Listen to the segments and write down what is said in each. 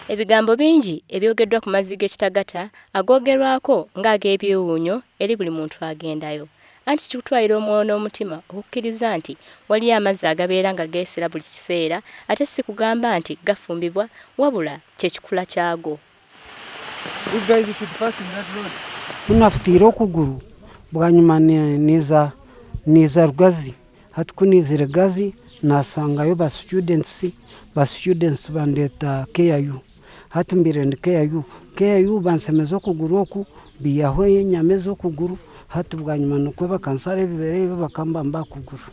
Ebigambo bingi ebyogeddwa ku mazzi g'ekitagata agoogerwako ng'ag'ebyewuunyo eri buli muntu agendayo. Anti kikutwalira omwoyo n'omutima okukkiriza nti waliyo amazzi agabeera nga geesera buli kiseera ate si kugamba nti gafumbibwa wabula kye kikula kyago. Tunafutira okuguru bwanyuma niza rugazi hati kunizire gazi nasangayo ba students bandeta KIU hati mbire ndi KIU bansemeza okuguru oku biyaho enyama z'okuguru hati bwanyuma nuko bakansara ebibere bakamba mbakuguru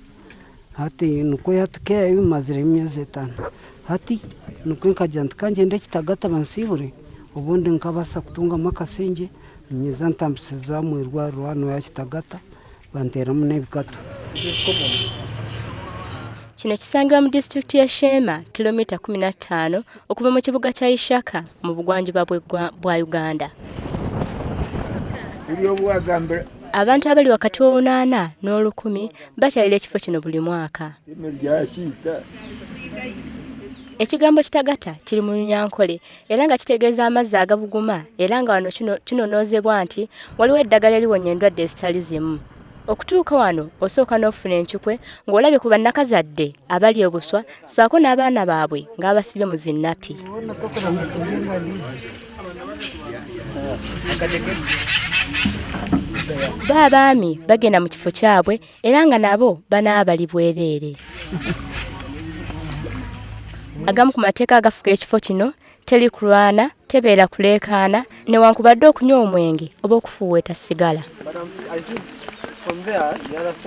hati nuko hati KIU mazire emyezi 5 hati nuko nkajya kangende kitagata bansibure ubundi nkabasa kutunga makasenge nyiza ntambiseza mu irwariro hano ya kitagata banteramo n'ebikato. Kino kisangibwa mu disitulikiti ya Sheema kilomita 15 okuva mu kibuga kya Ishaka mu bugwanjuba bwa Uganda. Abantu abali wakati w'8 n'10 bakyalira ekifo kino buli mwaka. Ekigambo kitagata kiri mu Lunyankole era nga kitegeeza amazzi agabuguma era nga wano kinonoozebwa nti waliwo eddagala eriwonya endwadde ezitali zimu. Okutuuka wano osooka n'ofuna enkukwe ng'olabye ku bannakazadde abali obuswa ssaako n'abaana baabwe ng'abasibye mu zinnapi. Baabaami bagenda mu kifo kyabwe era nga nabo banaaba bali bwereere. Agamu ku mateeka agafuga ekifo kino teri kulwana, tebeera kuleekaana newankubadde okunywa omwenge oba okufuuweeta sigala.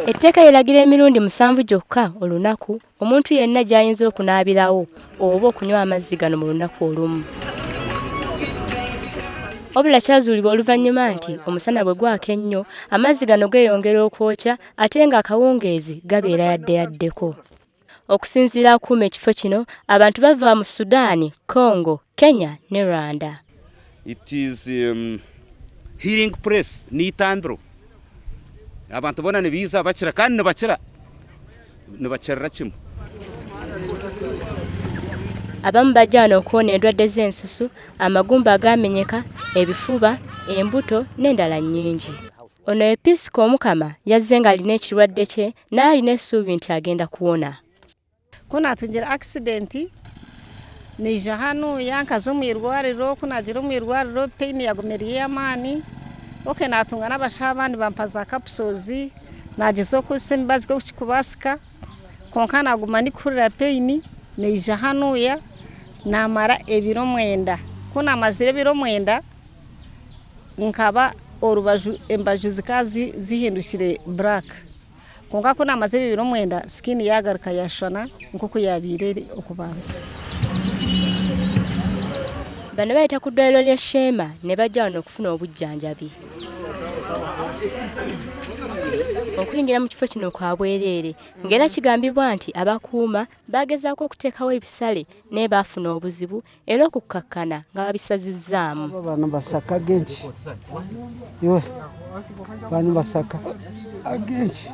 Etteeka liragira emirundi 7 gyokka olunaku omuntu yenna gy'ayinza okunaabirawo oba okunywa amazzi gano mu lunaku olumu. Wabula kyazuulibwa oluvannyuma nti omusana bwe gwaka ennyo amazzi gano geeyongera okwokya ate ng'akawungeezi gabeera yaddeyaddeko. Okusinziira akuuma ekifo kino abantu bava mu Sudan, Congo, Kenya ne Rwanda. It is healing place n'itandiro. Abantu bona nibiza bakira kandi nibakirira kimu. Abamu bajja okuwona endwadde z'ensusu, amagumba agamenyeka, ebifuba, embuto n'endala nnyingi. Ono Episco Omukama yazze ng'alina ekirwadde kye n'alina essuubi nti agenda kuwona. Kuna tungira accident nija hano yankazo mu irwariro kunagira mu irwariro pain yagumeriye amani oke natunga n'abashabandi bampaza capsules nagizo kusembazi ko kikubasika konka naguma ndi kurira pain nija hano ya namara ebiro 9 kuna mazire ebiro 9 nkaba orubaju embaju zikazi zihindukire black konka kuna mazire ebiro 9 skin yagaruka yashona nkuko yabirere okubanza. Bano bayita ku ddwaliro lya Sheema ne bajja wano okufuna obujjanjabi. Okuyingira mu kifo kino kwa bwereere ng'era kigambibwa nti abakuuma bagezaako okuteekawo ebisale naye baafuna obuzibu era okukkakkana nga babisazizzaamu. Bano basaka gengi. Bano basaka agengi.